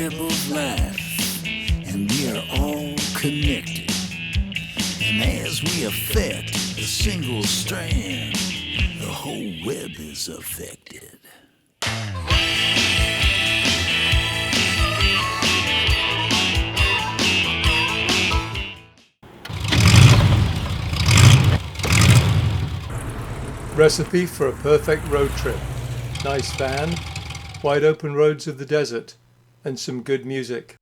web of life, and we are all connected. And as we affect a single strand, the whole web is affected. Recipe for a perfect road trip. Nice van, wide open roads of the desert, and some good music.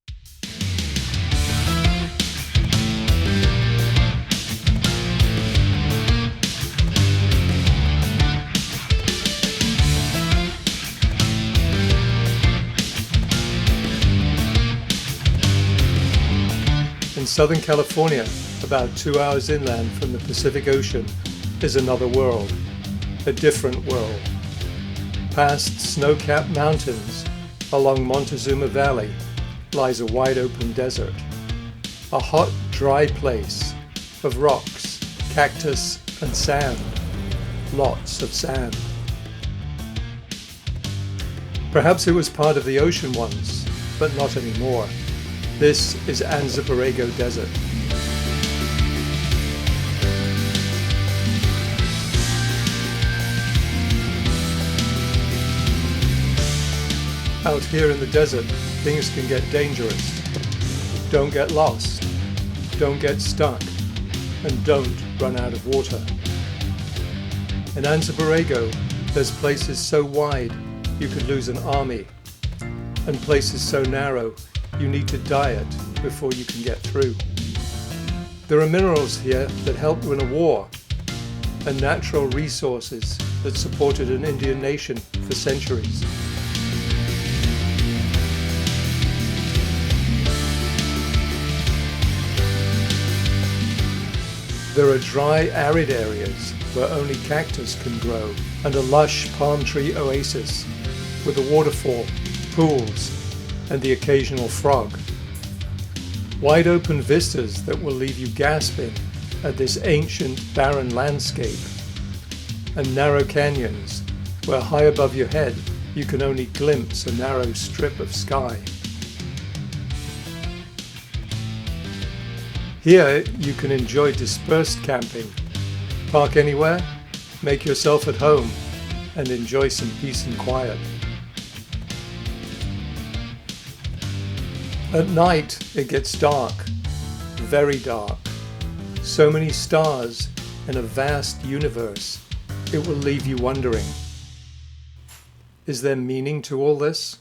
In Southern California, about 2 hours inland from the Pacific Ocean, is another world. A different world. Past snow-capped mountains, along Montezuma Valley, lies a wide-open desert. A hot, dry place of rocks, cactus, and sand. Lots of sand. Perhaps it was part of the ocean once, but not anymore. This is Anza Borrego Desert. Out here in the desert, things can get dangerous. Don't get lost, don't get stuck, and don't run out of water. In Anza Borrego, there's places so wide you could lose an army, and places so narrow you need to diet before you can get through. There are minerals here that helped win a war, and natural resources that supported an Indian nation for centuries. There are dry, arid areas where only cactus can grow, and a lush palm tree oasis with a waterfall, pools, and the occasional frog. Wide open vistas that will leave you gasping at this ancient, barren landscape, and narrow canyons where high above your head you can only glimpse a narrow strip of sky. Here you can enjoy dispersed camping, park anywhere, make yourself at home, and enjoy some peace and quiet. At night it gets dark, very dark. So many stars in a vast universe, it will leave you wondering. Is there meaning to all this?